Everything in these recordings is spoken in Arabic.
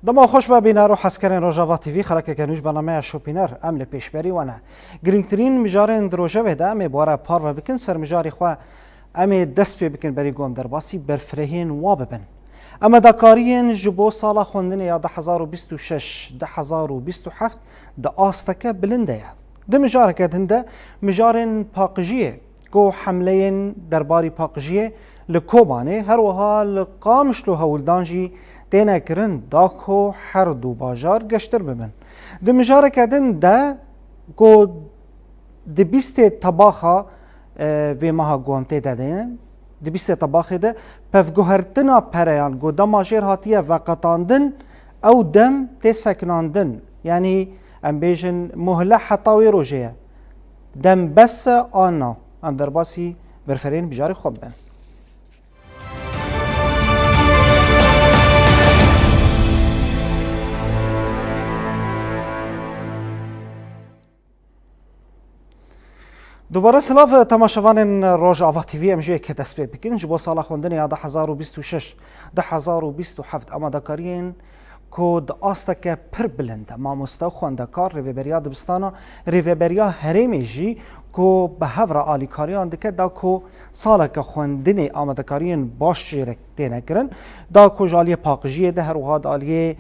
دما خوش با بینار و حسکرین روژاوا تیوی خلق کنوش برنامه شوپینر امل پیشبری وانه گرینگترین مجارن دروژه وده امی بواره پار و بکن سر مجاری خواه امی دست پی بکن بری گوم در باسی برفرهین واب بن اما داکارین جبو سالا خوندن یا 2026 2027 دا آستکه بلنده یا ده مجاره که دنده مجارن پاقجیه گو حمله درباری پاقجیه لکوبانه هر وها لقامشلو هولدانجی تینا کرن داکو هر دو باجار گشتر ببن ده مجاره کدن ده گو ده بیست طباخا وی ماها گوامته دادن ده بیست طباخه ده پف گوهرتنا پریان گو ده ماجر هاتیه وقتاندن او دم تی سکناندن یعنی ام بیجن مهله حطاوی روژه دم بس آنا ام در باسی برفرین بجاری خوب بن دوباره سلاف تماشاوان روژاوا تیوی امجوی که دست پی بکن جبو سالا خوندن یا 2026 2027 اما داکارین که دا آستکه پر بلنده ماموستا خواندکار ریوبریا دبستانا ریوبریا هریمی جی که به هفر آلیکاریان دکه دا که سالا که خوندن آمدکارین باش جیرک تینه کرن دا که جالی پاقجیه ده هر وحاد آلیه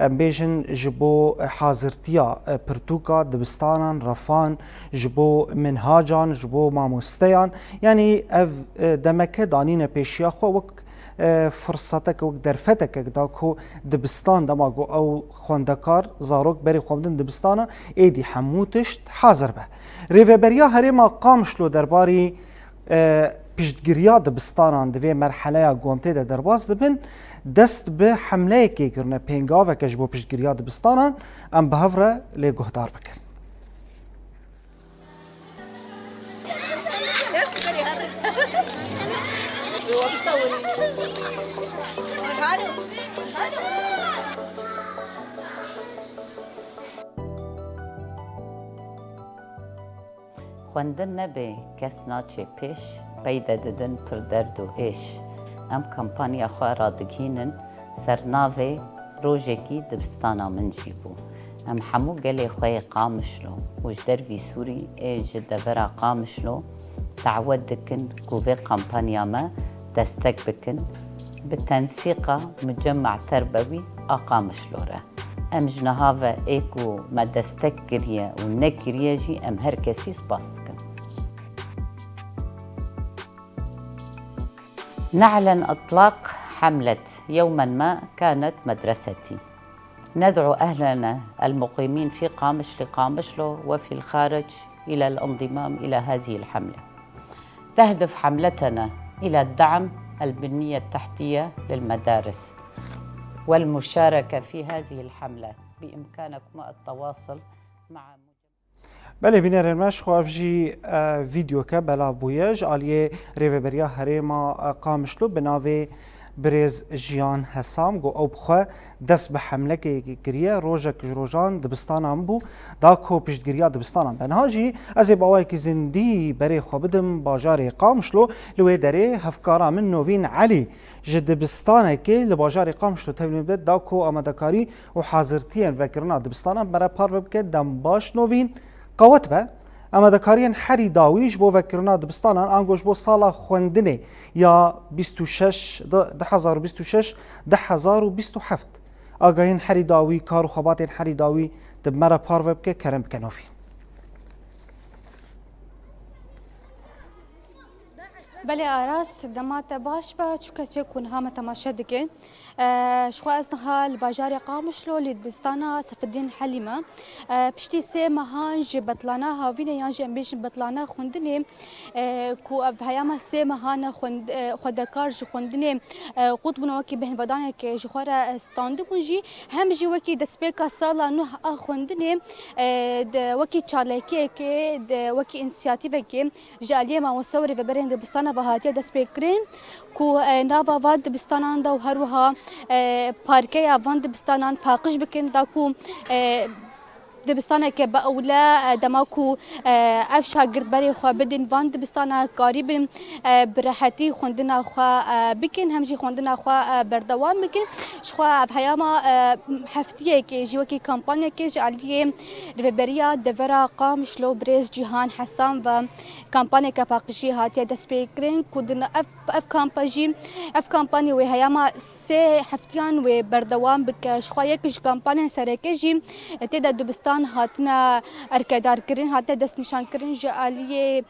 بیشن جبو حاضرتیا پرتوکا دبستانان رفان جبو منهاجان جبو ماموستیان یعنی دمکه دانین پیشیا خو وک فرصتك وك درفتك داكو دبستان دماغو او خوندكار زاروك بري خوندن دبستانا ايدي حموتشت حاضر به ريفبريا هريما قامشلو درباري پشتگیریا دبستانان دوی مرحله گومته ده درباز دبن دست به حمله که کرنه پینگاوه که جبو پشتگیریا دبستانان ام به هفره لی گهدار بکن خوندن نبی کس ناچه پیش پیدا دادن پر درد و ایش ام کمپانیا خواه را دکینن سرناوه روژکی دبستانا من جیبو ام حمو گلی خواه قامشلو وجدر وی سوری ایج دورا قامشلو تعود دکن گوه کمپانیا ما دستک بکن بتنسيق مجمع تربوي أقامشلو ره ام جنهاوه ايكو ما دستك كريه ونكريه جي ام هر كسي سباستكن نعلن اطلاق حملة يوما ما كانت مدرستي ندعو اهلنا المقيمين في قامش لقامشلو وفي الخارج الى الانضمام الى هذه الحملة تهدف حملتنا الى الدعم البنية التحتية للمدارس والمشاركة في هذه الحملة بإمكانكم التواصل مع بله بینر مش خوافجی ویدیو که بلا بویج آلیه ریوبریا هریما قامشلو بناوی برز جیان حسام گو او بخوا دست به حمله که گریه روژک جروجان دبستانم بو دا کو پشتگیریا دبستانم بنهاجی از باوای که زندی بری خوابدم باجار قامشلو لوی دره هفکارا من نوین علی جدبستانه که لباجار قامشلو تبین بد دا کو آمدکاری و حاضرتین وکرنا دبستانم برای پار بکه دم باش نوین قوت به اما دکارین حری داویش بو وکرنا دبستانان انگوش بو سالا خوندنه یا 26 2026 2027 آگاهین حری داوی کار و خواباتین حری داوی دب مرا پار بکه کرم بکنوفی بله آراس دمات باش با چو کسی کن هم تماشا دکن شخو از نها الباجار قامشلو لدبستانا سيف الدين حليمة بشتي سي مهانج بطلانا هاوينا يانج امبيش بطلانا خوندني كو بهياما سي مهانا خودكار خوندني قطبنا وكي بهن بدانا كي جخورا ستاند كونجي هم جي وكي دسبيكا سالا نوح خوندني وكي تشارليكي كي وكي انسياتيفا كي جاليه ما مصوري ببرين دبستانا بهاتيا دسبيكرين كو نافا واد دبستانان دا وهروها پارکه اوان دبستانان پاقش بکن دا کو دبستانك بأولا دماكو أفشا قرد بري خوا بدن فان دبستانا قريب براحتي خوندنا خوا بكن همجي خوندنا خوا بردوام بكن شخوا بهياما هفتيه كي جوكي كامبانيا كي جعليه ربريا دفرا قام شلو بريز جيهان حسان و كامبانيا كباقشي هاتيا دسبيكرين كودنا اف كامبانيا وهياما سي هفتيان وبردوام بك شخوا يكش كامبانيا سركجي تدا دبستان هاتنا اركدار كرين هاتا دست نشان كرين جاليه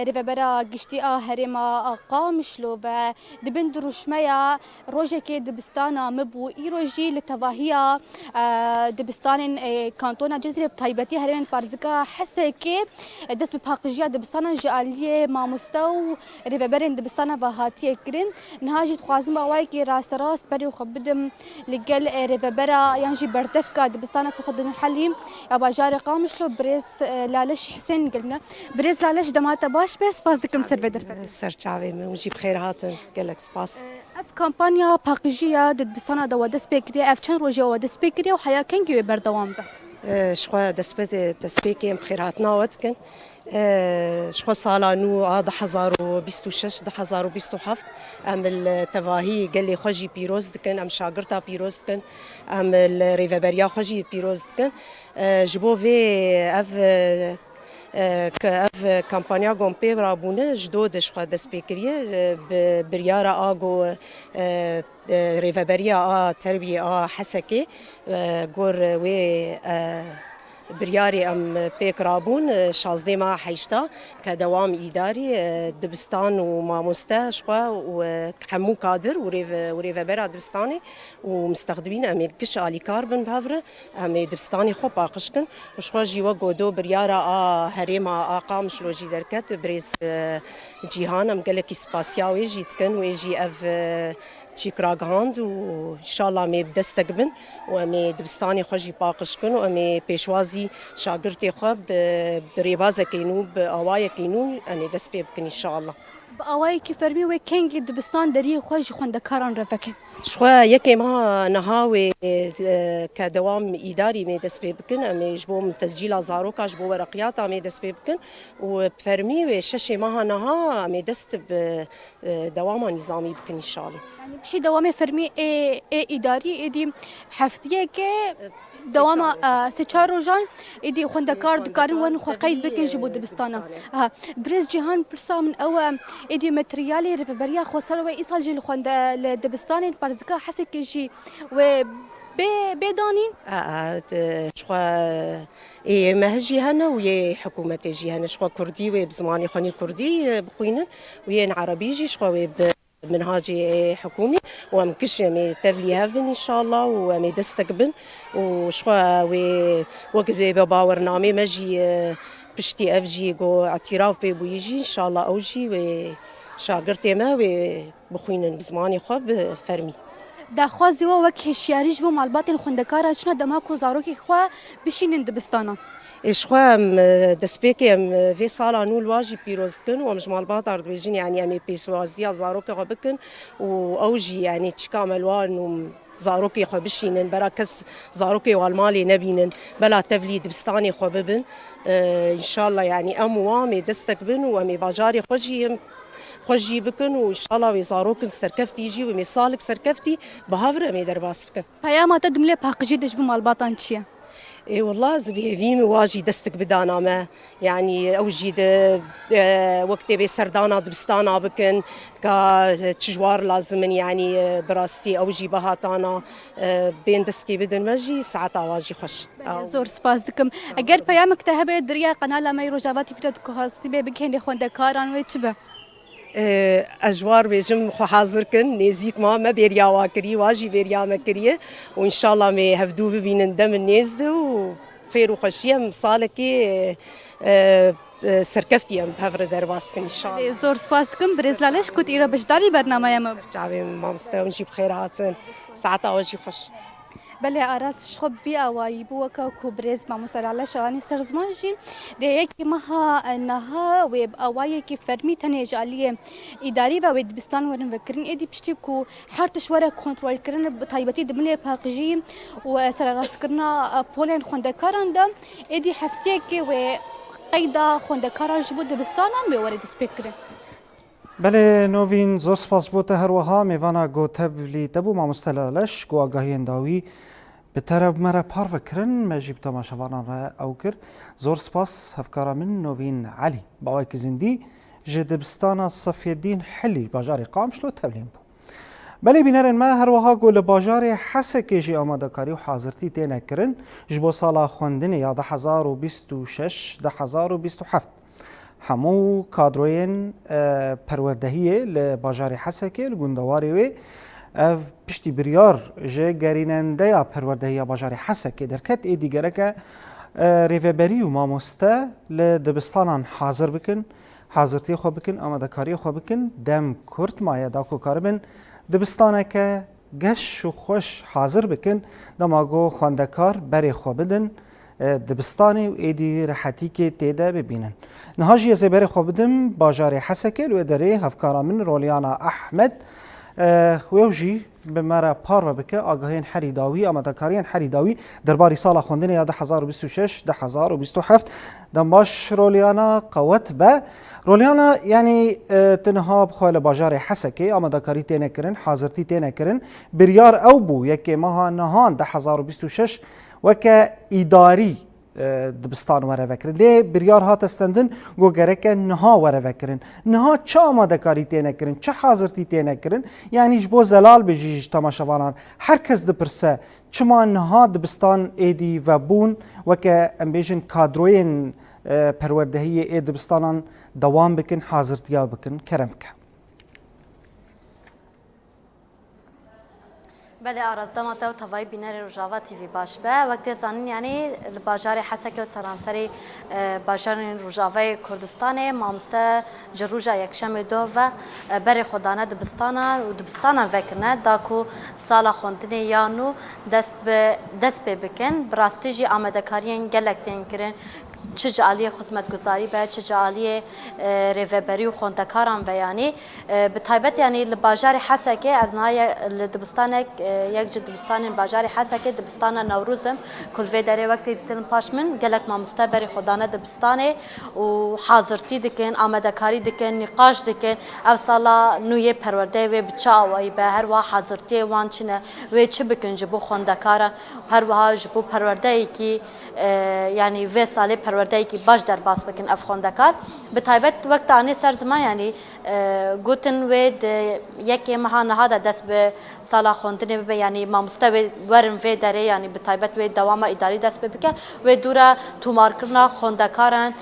ربرا قشتي هرما قام شلو و دبن دروشميا روجكي دبستانا مبو ايروجي لتواهيا دبستان كانتونا جزيره بطيبتي هرمن بارزكا حسكي دست بباقجيا دبستانا جاليه ما مستو ربرن دبستانا بهاتيه كرين نهاجي تخازم وايكي راس راس بري وخبدم لقل ربرا ينجي بردفكا دبستانا صفدن الحليم ابا جاري قامشلو بريس لالش حسين قلنا بريس لالش دماتا باش بس فازدكم سر بدر سرچاوي ونجيب خير هاتن قالك سباس اف كامبانيا باقجيا دبستانا دو دسبيكري اف چن روجي و دسبيكري وحيا كنجي بردوام به شخوا دسبيكي بخير هاتنا وتكن شخوا سالا نو 2026 2027 ام التواهي قال لي خوجي بيروز دكن ام شاغرتا بيروز دكن ام الريفابريا خوجي بيروز دكن جبو في اف كاف كامبانيا غومبي رابونه جدود شخوا دسبيكريه بريارا اغو ريفابريا تربيه حسكي غور وي برياري ام بيك رابون شازدي ما حيشتا كدوام اداري دبستان وماموستا شخوا وحمو كادر وريفابرا دبستاني ومستخدمين امي كش الي كاربن بافر امي دبستاني خو باقشكن وشخوا جيوا غودو بريارا هريما قامش لوجي دركت بريز جيهان ام قالك سباسياوي جيتكن ويجي اف تشيكرا غاند وان شاء الله مي بدستقبن ومي دبستاني خوجي باقشكن ومي بيشوازي شاغرتي خو بريبازه كينو باوايه كينو اني دسبي بكن ان شاء الله باواي كفرمي وكينجي دبستان دري خوج خوندكاران رفكن شخوا يكي ما نهاوي كدوام إداري مي دسبي بكن أمي جبوم تسجيل زاروكا جبو ورقيات أمي دسبي بكن وبفرمي وششي ماها نها أمي دست بدوام نظامي بكن إن شاء الله يعني بشي دوامي فرمي إداري إدي حفتيه كي دوام سچار روزان ایدی خوندکار دکارن ون خو قید بکن جبو دبستانا برز جهان برسا من او ایدی ماتریالی رفبریا خو سال و ایصال جل خوند دبستان برزکا حسك جي و بدانين شخوا اي مهجي هنا ويا حكومه جي هنا شخوا كردي وبزماني خاني كردي بخوينا ويا عربي جي شخوا منهاجي حكومي ومكش مي تفلي هافبن ان شاء الله ومي دستقبن وشخوا وقت بباور نامي مجي بشتي افجي جو اعتراف بيبو يجي ان شاء الله اوجي وشاغرتي ما وبخوينا بزماني خو بفرمي داخوازي وك هشياريج بو مالباتن خوندکارا شنا دماکو زاروکی خو بشینن دبستانا إشخوا دسبيكي في صالة نول واجي بيروزكن ومجمال باطار بيجين يعني أمي بيسوازيا زاروكي غبكن وأوجي يعني تشكام ألوان زاروكي خو بشينن براكس زاروكي والمالي نبينن بلا تفليد بستاني خو ببن إن شاء الله يعني أموامي دستكبن وأمي باجاري خوجي بكن وإن شاء الله ويزاروكن سركفتي يجي ومثالك سركفتي بهافر أمي درباس بكن هيا ما تدملي باقجي دش بمالباتان تشيا اي والله زبي فيمي واجي دستك بدانا ما يعني اوجي وقتي بسردانا دبستانا بكن كا تشجوار لازم يعني براستي اوجي بهاتانا بين دسكي بدن مجي ساعات واجي خوش زور سپاس دکم اگر پیامک تهبه دریا قناه ما روجاواتی فيديو كهاسيبه بكين خوندکاران وچبه اجوار بيجم خو حاضر كن نيزيك ما بيريا واكري واجي بيريا مكريه وان شاء الله مي هفدو بين دم الناس وخير وخشيه مصالكي سركفتي ام بهفر درباسكن ان شاء الله زور سپاس دکم برزلالش كنت ايرا بشداري برنامه ما جابي ما مستوى نجيب خيرات ساعات واجي خوش بله آراز شخب في آوایی بوکا کوبریز ما مسلال شانی سرزمانجی دیگه که ماها نها و آوایی که فرمی تنجالی اداری و دبستان ورن وکرین ادی پشتی کو هر تشوره کنترل کردن تایبتی دمله پاکجی و سر راست کردن پولن خندکاران دم ادی هفته که و قیدا خندکاران جبود دبستان هم میورد سپیکره. بله نوین زور سپاس بوده هر وها میوانا گو تبلی تبو ما مستلالش گو آگاهی انداوی به طرف مرا پار فکرن مجیب تماشاوانان را او کر زور سپاس هفکارا من نوین علی باوی که زندی جدبستان صفی الدین حلی باجاری قامشلو تبلیم بو بله بینرن ما هر وها گو لباجار حسکه جی آماده کاری و حاضرتی تینه کرن جبو سالا خوندن یا 1026 1027 همو کادروین پروردهیه لباجار حسکه لگوندواری وی پشتی بریار جه گریننده یا پروردهی باجار حسکه درکت ای دیگره که ریوبری و ماموسته لدبستانان حاضر بکن حاضرتی خواه بکن آماده کاری خواه بکن دم کرد مایه داکو کاربن دبستانه که گش و خوش حاضر بکن دماغو خواندکار بری خواه بدن دبستانی و ایدی راحتی که تیده ببینن نهاجی از بری خواه بدن باجار حسکه و اداره هفکارا من رولیانا احمد ویوجی به مرا پار بکه آگاهین حریداوی آماده‌کاریان حریداوی درباره سال خوندن یا 1026 1027 دنباش رولیانا قوت به رولیانا یعنی تنها بخوال باجار حسکه آماده‌کاری تینه کرن حاضرتی تینه کرن بریار او بو یکی ماها نهان 1026 وکه اداری دبستان وره وکرن لی بریار هات استندن گو گرکه نها وره وکرن نها چه آماده کاری تینه کرن چه حاضرتی تینه کرن یعنی جبو زلال بجیج تماشاوانان هر کس دپرسه چما نها دبستان ایدی و بون وکه امبیجن کادروین پروردهی ای دبستانان دوام بکن حاضرتیا بکن کرم که بله آرزدما تو توای بینر روجاوا تیوی باش به وقتی زنین یعنی باجار حسکه و سرانسری باجار روجاوای کردستان مامسته جروجا یکشم دو و بر خدانه دبستان و دبستان وکرنه داکو سال خوندن یانو دست به بکن براستیجی آماده کارین گلک تین کرن چه جالی خدمتگزاری به چه جالی ریوبری و خوندکاران و یعنی به تایبت یعنی لباجار حسکه از نهای دبستان یک دبستان باجار حسکه دبستان نوروزم کل وی داره وقتی دیتن پاش من گلک ما مستبری خدانه دبستانه و حاضرتی دکن آماده کاری دکن نقاش دکن او سالا نوی پرورده و بچاوی به هر وا حاضرتی وان چنه و چه بکن جبو خوندکارا هر وا جبو پرورده کی یعنی و سال پرورده کی باش در باس بکن افخوندکار به تایبت وقت آنی سر زمان یعنی گوتن و یکی مها نهاد دست به سال خوندن به یعنی ما مستوی ورن و داره یعنی به تایبت و دوام اداری دست بکن و دورا تو مارکرنا خوندکارن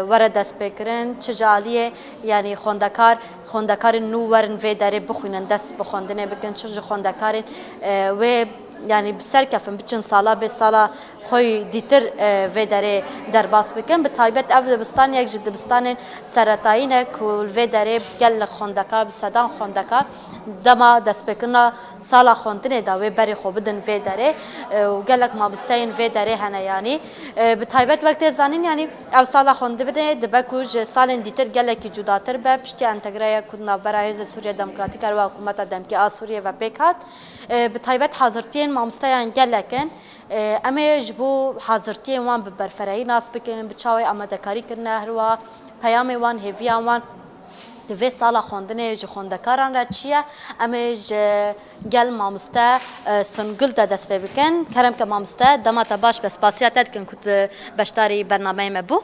ور دست بکرن چجالیه یعنی خوندکار نو ورن و داره بخوینن دست بخوندن بکن چه خوندکار و یعنی بسر کفن بچن سالا به سالا خوی دیتر و داره در باس بکن به تایبت اف دبستان یک جد دبستان سرطاینه کل و داره گل خوندکار بصدان خوندکار دما دست بکن سالا خوندنه دا و بری خوب بدن و داره و گلک ما بستین و داره هنه یعنی به تایبت وقت زنین یعنی او سالا خونده بده دبکوج سال دیتر گلکی جداتر به پشتی انتگرای کدنا برای سوریه دموکراتیک و حکومت دمکی سوریه و پیکات به تایبت حاضرتین مامستایان گلکن اما جبو حاضرتی وان به برفرایی ناس بکن بچاوی آماده کاری کرنه هروا پیام وان هیویان وان دوی سالا خوندنه جو خوندکاران را چیه اما گل مامسته سنگل دا دست بکن کرم که مامسته دماتا باش به سپاسیاتت کن کت بشتاری برنامه مبو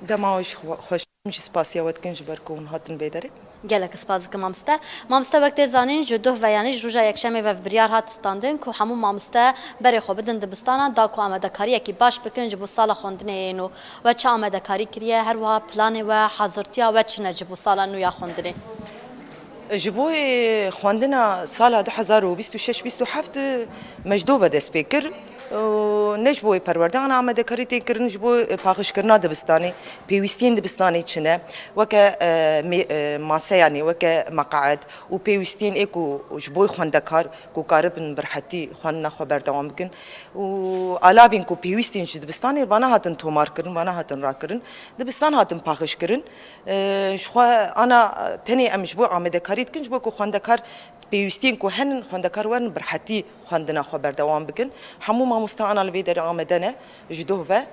دماوش خوش میشه سپاسیات کن جبر کون هاتن بیداره گلک سپاس که مامسته وقتی زانین جدو و یعنی روزا یکشنبه و بریار هات استاندن که همون مامسته بری خوب بدن دبستان دا کو آماده کاری کی باش بکن جبو سال خوندنه اینو و چه آماده کاری کریه هر وها پلان و حاضرتیا و چه نجبو سال نویا خوندنه جبوی خواندنا سال 2026 27 مجدوب دست بکر نش بوی پرورده آن آمده کاری تکرنش بو پاخش کرنا دبستانی پیوستین دبستانی چنه وک ماسه یعنی وک مقعد و پیوستین اکو جبوی خواندکار کو کاربن برحتی خوان خبر دوام بکن و علابین کو پیوستین دبستانی بنا هاتن تومار کرن بنا هاتن را کرن دبستان هاتن پاخش کرن شخوا انا تنی امش بو آمده کاری تکنج بو کو خواندکار پیوستین کو هن خواندکار ون برحتی خواندنا خبر دوام بکن همو ما مستعان على بيدر آمدنه جدوه به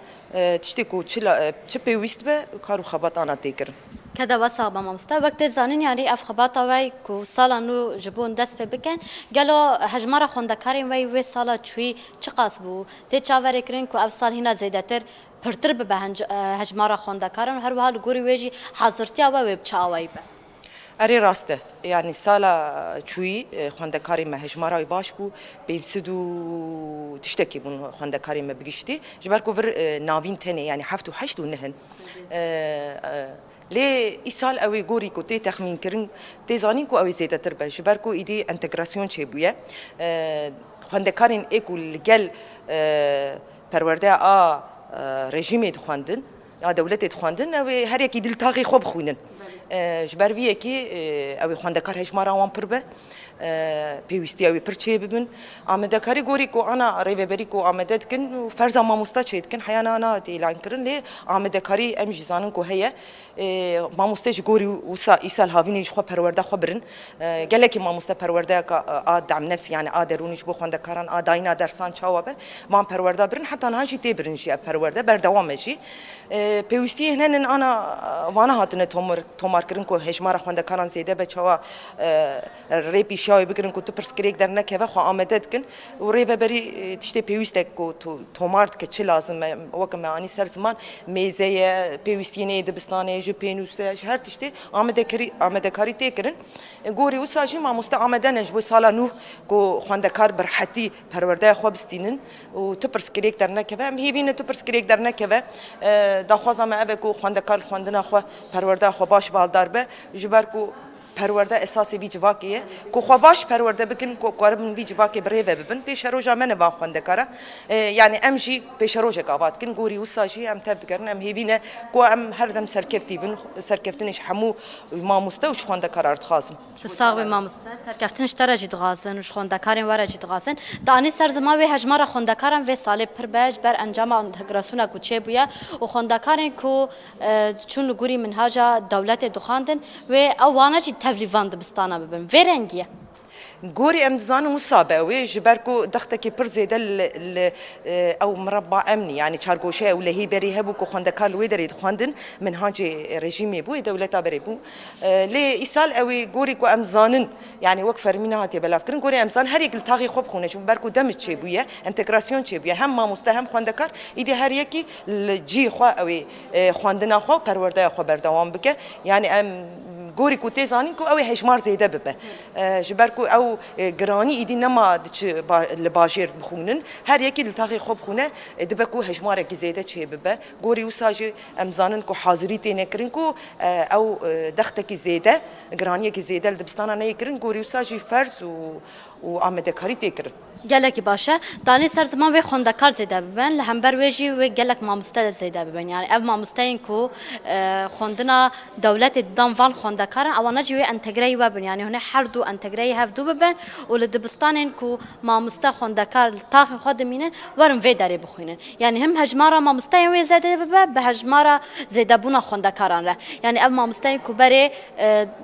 تشتكو چه پیوست به کارو خبات آنا تیکرن كذا وصا بمامستا وقت زانين يعني اف خباطا وي كو سالا نو جبون دست بكن قالوا هجمره خوندكارين وي سالا چوي چقاس بو تي چاور كرين كو اف سال هنا زيدتر پرتر به هجمره خوندكارن هر وحال گوري ويجي حاضرتي او وب چاوي به اری راسته یعنی سالا چوی خواندکاری مهجمارای باش بو بینسدو تشتکی بون خواندکاری مبگشتی جبر کو ور ناوین تنه یعنی 7 و 8 و نهن لی ایسال اوی گوری کو تی تخمین کرن تی زانین کو اوی زیاده تر به جبر کو ایدی انتگراسیون چه بویه خواندکارین اکو لگل پرورده رژیم خواندن یا دولت خواندن اوی هر یکی دل تاقی خوب خوینن جبر ویه کی اوی خواندکار هجمارا وان پر به پیوستی اوی پر چه ببین آمده کاری گوری کو آنا ریوبری کو آمده کن فرض ما مستا چه کن حیانا آنا اعلان کرن لی آمده کاری ام جزانن کو هیه ما مستج گوری وسا ایسال هاوینیش خو پرورده خو برن گله کی ما مستا پرورده کا دعم نفسي يعني درونیش بو خواندکاران داینا درسان چاوبه ما پرورده برن حتی نهاجی تی برن شی پرورده بردوام شی پیوستی هنن انا وانا هاتنه تومار کرن کو هجمار خواندکاران زیده به چوا ریپی شای بگیرن کو تو پرسکریک در نکه و خو آمده کن و ریو بری تشتی پیوسته کو تومارد که چه لازم وقت معانی سر زمان میزه پیوستی نه دبستانه جو پینوسه هر تشتی آمده کاری تکرن گوری و ساجی ما مست آمده نج بو سالا نو کو خواندکار برحتی پرورده خو بستینن و تو پرسکریک در نکه و هیبینه تو پرسکریک در نکه و داخوازم ابه کو خواندکار خواندنا خو پرورده خو باش بالدار به جبر کو پرورده اساسی وی جواکیه کو خواباش پرورده بکن کو قربن وی جواکی بریه ببن پیش روزا من با خونده کاره یعنی امجی پیش روزا قابات کن گوری وساجی ام تبد کردن ام هیبینه کو ام هر دم سرکفتی بن سرکفتنش حمو ما مستوش خونده کار ارت خازم تصاغ ما مستا سرکفتنش درجه دغازن وش خوندکارین ورجه دغازن دانی سر زما وی هجمار خوندکارن و سال پر بج بر انجام انتگراسیون کو چه بویا و خوندکارین کو چون گوری منهاجا دولت دخاندن و اوانه تفلیوان دبستانا ببین ورنگیه گوری امزان مصابه و جبرکو دختکی پر زیده او مربع امنی یعنی چارگوشه او لهی بری هبو کو خواندکار لوی درید خواندن منهاج رژیمی بو دولتا بری بو لی ایسال اوی گوری کو امزانن یعنی وقت فرمینا هاتی بلاف کرن گوری امزان هر یک تاغی خوب خونه چون برکو دمج چه بویه انتگراسیون چه بویه هم ما مستهم خواندکار ایدی هر یکی جی خو اوی خواندنا خو پرورده خو بردوام بکه یعنی گوری کو تیزانی کو اوی هجمار زیده ببه جبر کو او گرانی ایدی نما لباجر بخونن هر یکی لتاقی خوب خونه دبه کو هجمار کی زیده چه ببه گوری وساجی امزانن کو حاضری تینه کرن کو او دخته کی زیده گرانی کی زیده دبستانا نه کرن گوری وساجی فرض و آمده کاری تکرن گلک باشه دانی سر زمان و خوندکار زیده ببین لهمبر ویجی و گلک مامسته زیده ببین یعنی اف مامستین کو خوندنا دولت دانوان خوندکارن اونا جوی انتگری و ببین یعنی هنه هر دو انتگری هف دو ببین و لدبستانین کو مامسته خوندکار تاخ خود مینن ورن وی داری بخوینن یعنی هم هجمارا مامسته و زیده ببین به هجمارا زیده بونا خوندکاران را یعنی اف مامستین کو بری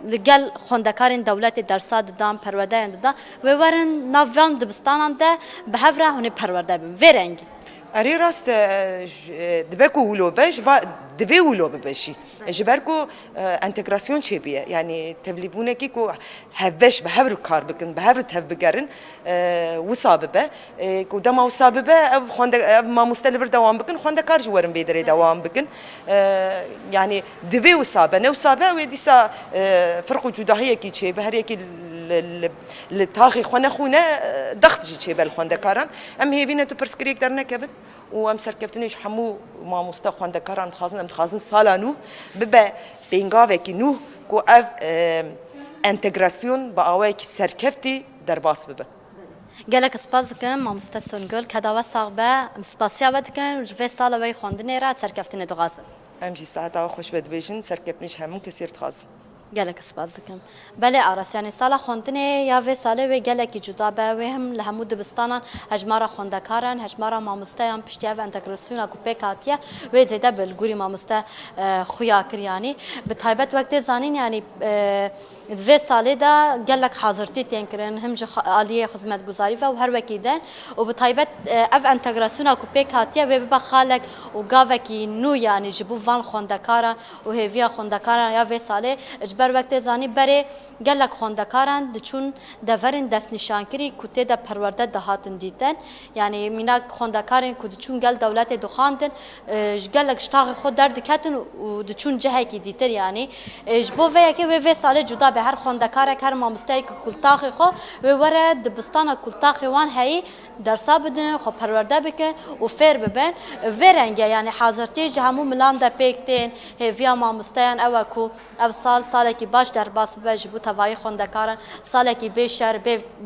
لگل خوندکارن دولت درصد دام پرورده دام و ورن نوان دبستان ده به هفره هنی پرورده بیم ورنگی اری راست دبکو ولو بش با دبی ولو بشی جبرکو انتگراسیون چه بیه یعنی تبلیغونه کی کو هفش به هفر کار بکن به هفر تف بگرن وسابه کو دما وسابه خوند ما مستلبر دوام بکن خوند کار جوارن بیدری دوام بکن یعنی دبی وسابه نه وسابه و دیسا فرق جداهیه کی چه به هر یکی لتاخي خونه ضغط جي بال خوندكاران ام هيفينا تو برسكريك درنا كبن وام سركفتنيش حمو ما مست خوندكاران خازن سالانو ببا بينغاوكي نو كو اف انتجراسيون باواكي سركفتي درباس ببا گلک سپاس کن مامسته سنگل کداوا ساغبه سپاسیا ود کن و جوی سال وی خواندنی را سرکفتن دغاز ام جی ساعتا خوش بد بیشن سرکپنیش همون کسیر تخاز گلک سپاس کن بله عراس یعنی سال خواندنی یا وی ساله و گلکی جدا به و هم لهمود دبستانان هجمارا خوندکارن هجمارا مامسته هم پشتیا و انتگراسیون اکو پیکاتیا و زیده بالگوری مامسته خویا کریانی به تایبت وقت زانین یعنی و ساله دا گلک حاضرتی تین کرن هم عالیه خدمت گزاری و هر وکیدن و به تایبت اف انتگراسیون اکو پیکاتیا و به خالک و گاوکی نو یعنی جبو وان خوندکارن و هیویا خوندکارن یا و ساله بر وقت زانی بره گلک خوندکاران دچون دورن دست نشانکری کته دا پرورده دهاتن دیدن یعنی مینا خوندکارن که دچون گل دولت دخاندن گلک شتاق خود درد کتن و دچون جهه کی دیتر یعنی جبو ویا که و سال جدا به هر خوندکار هر مامسته کلتاخ خو و ور دبستان کلتاخ وان هی درس بدن خو پرورده بکن و فیر ببن ورنگه یعنی حاضرتی جهمو ملان دا پیکتن هیویا مامسته او کو او سال کی باش در باس بج بو توای خوندکارن سال کی بیشتر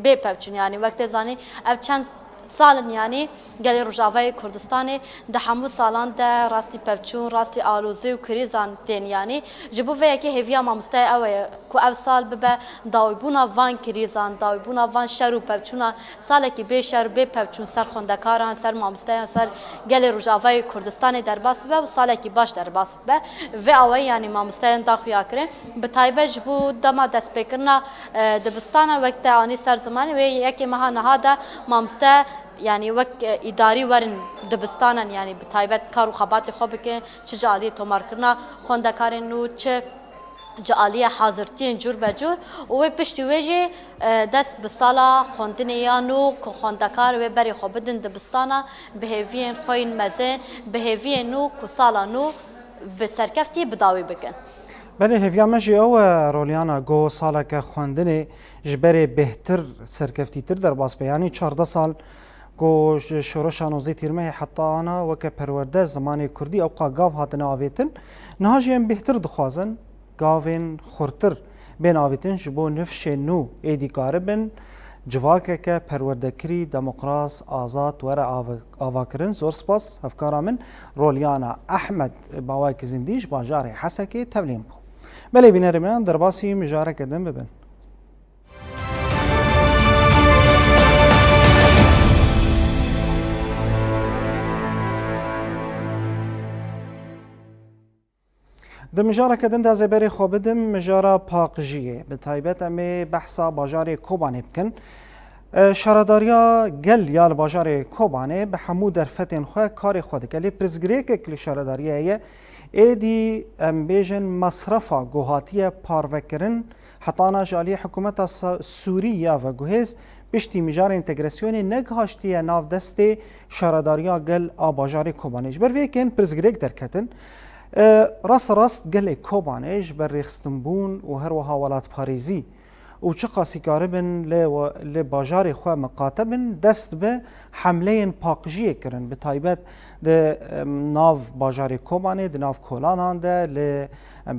به پچون یعنی وقت زانی اف چند سال یعنی گلی روجاوای کردستان ده همو سالان ده راستی پفچون راستی آلوزی و کریزان تین یعنی جبو وی که هیویا مامسته اوه که او سال ببه داویبونا وان کریزان داویبونا وان شر و پفچونا سال که به شر به پفچون سر خوندکاران سر مامسته سر گلی روجاوای کردستان در باس ببه و سال که باش در باس ببه و اوه یعنی مامسته دا خویا کرن به تایبه جبو دما دست بکرنا دبستان وقت آنی سر زمان و یکی مها نهاده مامسته يعني وك إداري ورن دبستانا يعني بتايبت كارو خبات خوب که چه جالية تومار کرنا خوندکارن نو چه جالية حاضرتين جور بجور و پشتی ویجی دست بسالا خوندنیانو که خوندکار و بری خوب بدن دبستانا بهوین خوین مزین بهوین نو که سالا نو بسرکفتی بداوی بکن بله هفیا مجی او رولیانا گو سالا که خواندنی جبری بهتر سرکفتی تر در باس بیانی 14 سال گو شورش آنوزی تیرمه حتی آنا وکه پرورده زمانی کردی او قاگاو هاتن آویتن نهاجیم بهتر دخوازن گاوین خورتر بین آویتن جبو نفش نو ایدی کاربن جواکه که پرورده کری دموکراس آزاد وره آواکرن زور سپاس هفکارا من رولیانا احمد باوای که زندیش باجار حسکی تبلیم بو بله بینر من در باسی مجاره کدن ببن د مجاره کدن دا زبری خوب دم مجاره پاقجیه به تایبت امی بحثا باجار کوبانه بکن شارداریا گل یا باجار کوبانه به همو در فتن خواه کار خود کلی پرزگری که کلی شارداریه ایدی ام بیجن مصرفا گوهاتی پاروکرن حتانا جالی حکومت سوریه و گوهز بشتی مجار انتگراسیون نگهاشتی ناو دست شارداریا گل آباجار کوبانه جبر ویکن پرزگری در کتن راست گل کوبانه بر ریخستنبون و هر وها ولات پاریزی و چه قاسی کاربن ل باجار خو مقاتبن دست به حمله پاقجی کرن به تایبت د ناو باجار کوبانه د ناو کولانان ده ل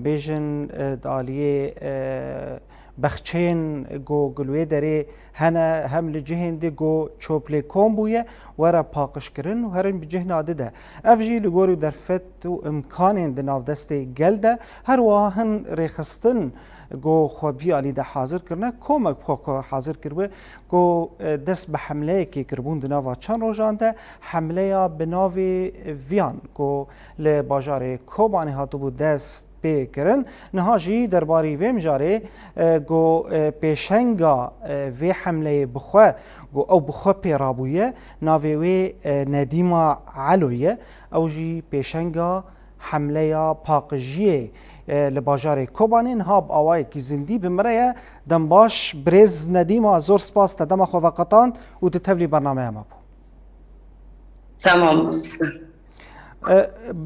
بیژن دالیه بخچین گو گلوی داره هنه هم لجهن دی گو چوپلی کوم بویه ورا پاقش کرن و هرن بجه ناده ده افجی لگورو در فت و امکان دی ناو دست گل ده هر واهن ریخستن گو خوابی آلی ده حاضر کرنه کومک خواه حاضر کرده گو دست به حمله که کربون دی ناو چند روزان ده حمله یا به ناو ویان گو لباجار کوبانی هاتو بود دست کرن نهاجی درباری ویم جاره گو پیشنگا وی حمله بخوا گو او بخوا پیرابویه ناوی وی ندیما علویه او جی پیشنگا حمله یا پاقجیه لباجار کوبانین هاب آوای کی زندی بمرایه دنباش برز ندیما زور سپاس تدم خو وقتان و تتولی برنامه ما بو تمام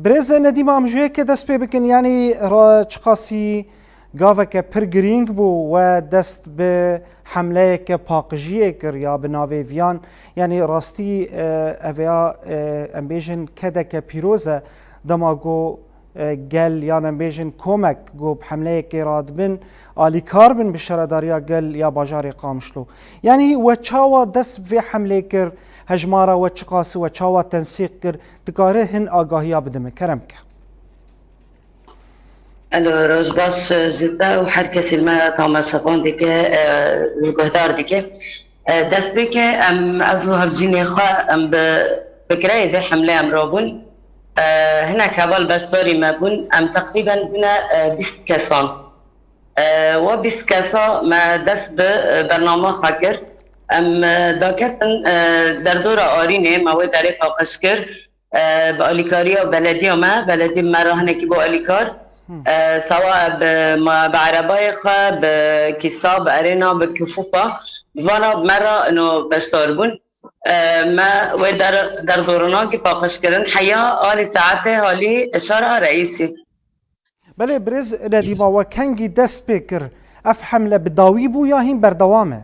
برز ندیم آمجویه که دست پی بکن یعنی را چقاسی گاوه که پر گرینگ بو و دست به حمله که پاقجیه کر یا به ناوی ویان یعنی راستی اویا امبیجن کده که پیروزه دماغو قال يعني بيجن كومك جو بحملة كيراد بن آلي كاربن بالشرداريا قال يا باجاري قامشلو يعني وچاوا دس في حملة كر هجمارة وچقاس وچاوا تنسيق كر تقاره هن آگاهيا بدمه كرمك الو روز باش جدا وحركة سلمى تاما شفان ديكي القهدار ديكي دست بيكي ام ازو هبجيني خوا ام بكراي ذي حملة ام رابون هنا كابال باشداري ما بون ام تقريبا بنا 20 كسان و 20 كسا ما دست برنامه خاكر ام داكتن در دور آرينه ما داري فاقش كر بأليكاريا بلدي ما بلدي مرة هناك بأليكار سواء بعرباي خا بكيسا بأرينا بكفوفة وانا مرة انه بشتار بون ما در دورنا كي فاقش كرن حيا آلي ساعته آلي إشارة رئيسي بله برز نديما وكانجي دست بكر اف حملة بداويبو يا هين بردوامه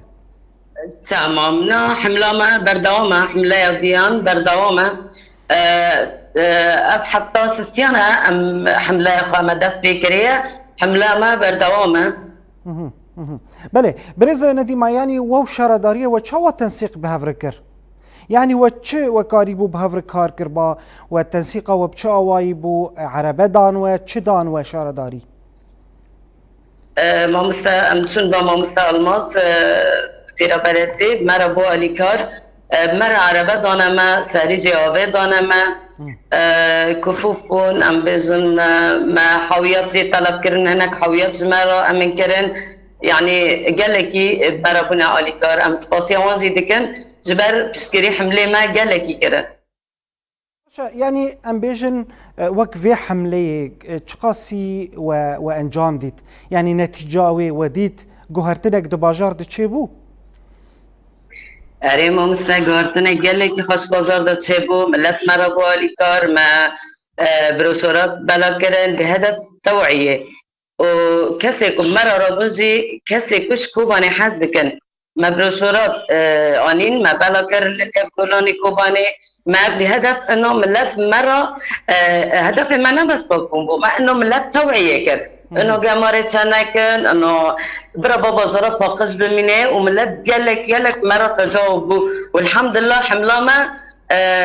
تمام نا حملة ما بردوامة حملة يوديان بردوامة اف حتى سستيانا ام حملة خامة دست بكرية حملة ما بردوامة بله برز نديما يعني وو شردارية وچاوا تنسيق بهفركر يعني وچه وكاريبو بهفر كار كربا والتنسيق وبچه اوايبو عربه دان وچه دان وشرداري ماموستا امتون با ماموستا الماس تیرا بلدی مرا بو الیکار مرا عربه دانما سری جوابه دانما كفوفون ام بزن ما حاويات زي طلب كرن هناك حاويات مرا امن كرن يعني قال لكي برابونا اليكار ام سباسيون زي دكن جبر بسكري حمله ما قال لكي كرن يعني ام بيجن وك في حمله تشقاسي وانجام ديت يعني نتيجاوي وديت جوهرتنك دو بازار دتشيبو اره ما مثل گارتنه گله که خوش بازار داد چه بو ملت مرا بو کار ما بروشورات بلا کرن به هدف توعیه و کسی که مرا را بوزی کسی کش کوبانی حز دکن ما بروشورات آنین ما بلا کرن لکف کلانی کوبانی ما به هدف انه ملت مرا هدف ما نبس بکن بو ما انه ملت توعیه کرد انه قماري تنكن انه برا بابا زرا فاقش بمينه وملت قالك مرة تجاوبوا والحمد لله حملا ما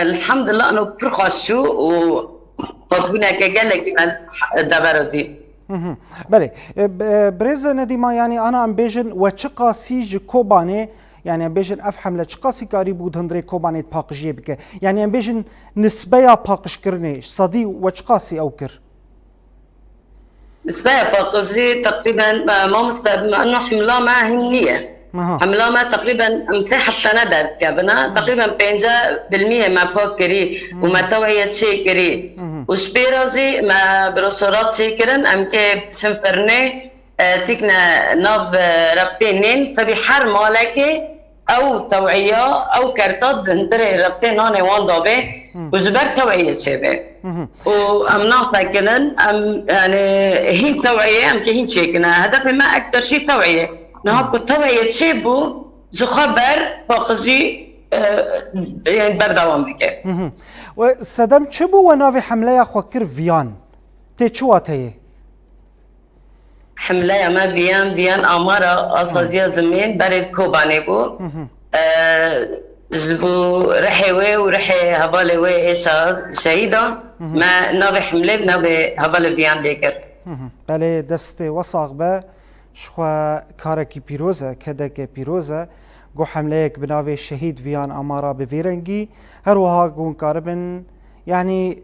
الحمد لله انه برخشوا وطبونا قالك دبردي بله برز نديما يعني انا ام بيجن وچقاسي ج كوباني يعني ام بيجن افهم لچقاسي كاري بود هندري كوباني باقشيه بك يعني ام بيجن نسبيا باقش كرني صدي وچقاسي او كر نسبة باقشي تقريبا ما مستبد انه حملا ما هنية حملا ما تقريبا مساحة سندر كابنا تقريبا 50% ما باكري وما توعية شيء كري وشبيرازي ما بروسورات شيء كرن ام كي شنفرني تكنا ناب ربينين سبي حر مالكي او توعية او كارتات هندري ربطين هاني وان دابه وجبر توعية شبه وام ناصا كنن ام يعني هي توعية ام كهين شيكنا هدف ما اكتر شيء توعية نهاكو توعية شبو جو خبر باقجي يعني بردوام بك وسدم چبو ونافي حملة خوكر فيان تيچوات هي حملة ما بيان أمارة أصازية زمين برد كوباني بو جبو رحيوي ورحي هبالي إيشا شهيدا ما نابي حملة نابي هبالي بيان ليكر بله دست وصاغ با شخوا كاركي بيروزة كدك بيروزة جو حمليك بناوي شهيد فيان أمارة بفيرنجي هروها جون كاربن يعني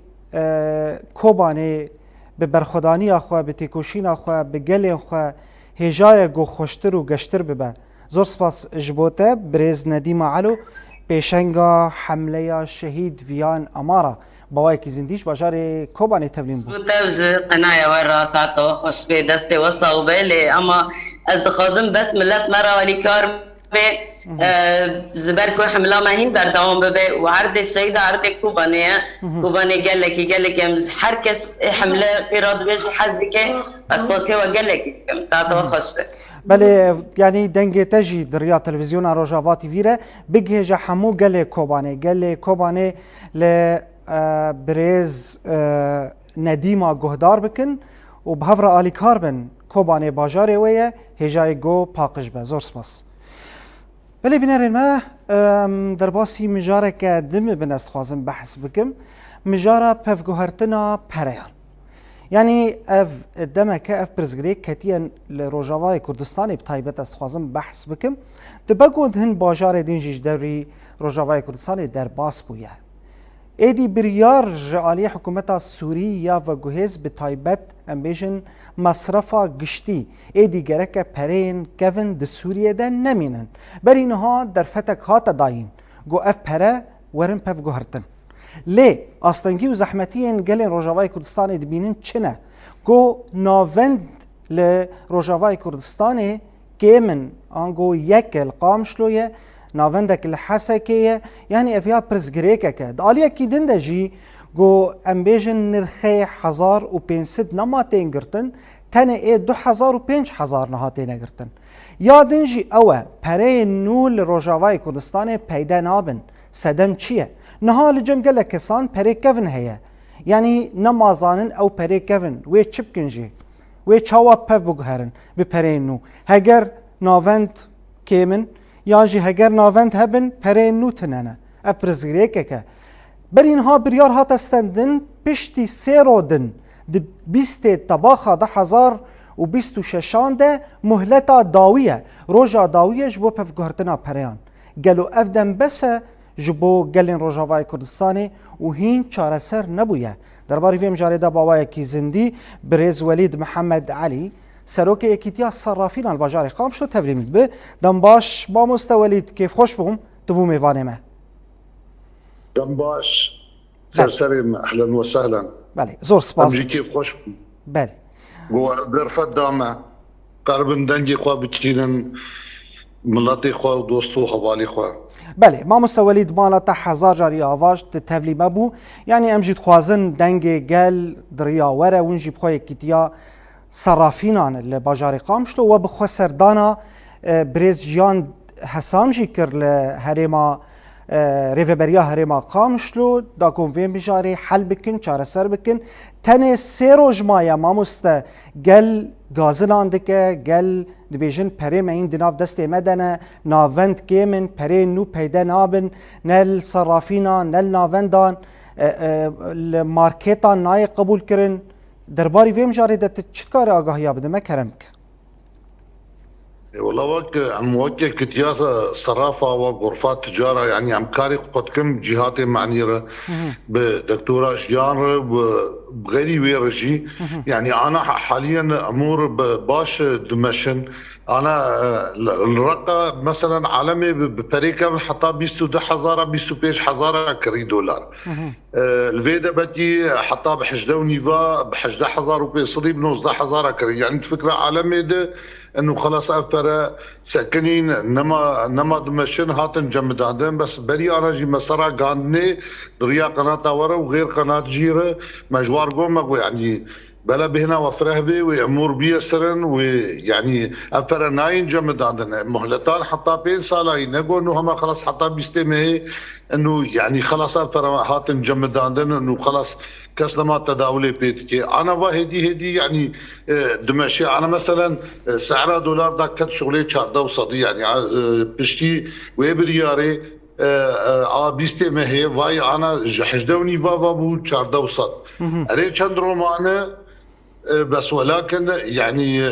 كوباني ببرخدانی آخوا بتیکوشین آخوا بگل آخوا هجای گو خوشتر و گشتر ببه زور سپاس جبوته برز ندیم علو پیشنگا حمله شهید ویان امارا باوای کی زندیش باشار کوبانی تبلیم بود توج قناعه وراسات و خوش به دست وصوبه لی اما از دخازم بس ملت مرا ولی کار به زبر کو حمله ما هین بردوام ببه و عرض الشهيد عرض كوبانيه كوباني قال لك هر کس حمله قراد بيجي حزك اساسي وقال لك ساعه خوش به بله يعني دنگه تجي دريا تلفزيون روجافاتي فيره بگه حمو قال كوباني ل بريز ندیما گهدار بکن و به هفر آلی کار بن کوبانه باجاره ویه هجای گو پاقش به زور سپاس. بله بینرین ما در باسی مجاره که دم بنست خوازم بحث بکم مجاره پفگوهرتنا پریان یعنی اف دمه که اف پرزگری کتیان لروجاوای کردستانی بتایبت است خوازم بحث بکم دبگوند هن باجاره دینجیش دوری روجاوای کردستانی در باس بویه ایدی بریار جعالی حکومت سوریه و گوهز به تایبت امبیشن مصرفا گشتی ایدی گرک پرین کون د سوریه ده نمینن بر اینها در فتک هات داین گو اف پره ورن پف گوهرتن لی آستنگی و زحمتین گلین روجاوای کردستانی دبینن چنه گو ناوند ل روجاوای کردستانی که من آنگو یک القامشلویه ناوندك الحسكية يعني افيا برزغريكا كد عليا كيدن دجي جو امبيجن نرخي حزار و بينسد نماتين گرتن تنه اي 2005 نهاتين گرتن يادنجي اوه پره نول روجاوای کردستان پیدا نابن سدم چیه نها لجم گله کسان پره کون هيا يعني نمازانن او پره کون وی چپکنجي وی چاوا پف بگهرن به پره نو هگر ناوند کیمن یانجی هگر ناوند هبن پره نوتننه افرزگریکه که بر اینها بریار هات استندن پشتی سی رودن ده 20 طباخه 1026 ده مهلتا داویه روژا داویه جبو پفگوهرتنا پریان گلو افدن بسه جبو گلین روژاوای کردستانی و هین چاره سر نبویه درباره ویم جارده باوای کی زندی برز ولید محمد علی سروک یکیتیا صرافین الباجار خام شو تبریم به دنباش با مستولید کیف خوش بهم تبو میوانه ما دنباش سرسریم اهلا وسهلا بله زور سپاس امجی کیف خوش بهم بله گو درفت دامه قربن دنجی خواه بچینن ملتی خواه و دوستو حوالی خواه بله ما مستولید مالا تا 1000 جاری آواج تبلیم بو یعنی امجید خوازن دنگ گل دریا وره ونجی بخواه یکیتیا صرافینان اللي باجاري قامشلو وبخو سردانا بريز جيان حسام جي كر لهريما ريفبريا هريما قامشلو داكم فين بجاري حل بكن چاره سر بكن تنه سيرو جمايا ماموستا گل غازلان دكه گل دبيجن پري مين دناف دست مدنه ناوند كيمن پري نو پیدا نابن نل صرافينا نل ناوندان الماركتان ناي قبول كرن درباري ويم جاري ده تشتكار آگاهی بده ما كرمك والله وقت كتياسة صرافة وغرفات تجارة يعني عم كاري قد كم جهاتي معنيرة بدكتورة جيان بغيري ويرجي يعني أنا حاليا أمور باش دمشن أنا الرقة مثلا عالمي ببريكا حتى 21000 كري دولار الفيدا بتي حتى بحجدة ونيفا بحجدة 1000 روبي صدي بنوز 10 كري يعني فكرة عالمي ده انه خلاص افرا ساكنين نما دمشن هاتن جمد عندهم بس بري انا جي مسرا قاندني دريا قناه ورا وغير قناه جيره مجوار قوم يعني بلا بهنا وفرهبي وامور بيسرن ويعني افرا ناين جمد عندنا مهلتان حتى بين صالحين نقول انه هم خلاص حتى بيستمع انه يعني خلاص افرا هاتن جمد عندنا انه خلاص كسلما تداولي بيتكي انا هدي يعني دمشق انا مثلا سعر دولار دا كت شغلي شارده وصدي يعني بشتي وبرياري بيستي ما هي واي انا حجدوني فافا بو شارده وصد اري چند رومانه بس ولكن يعني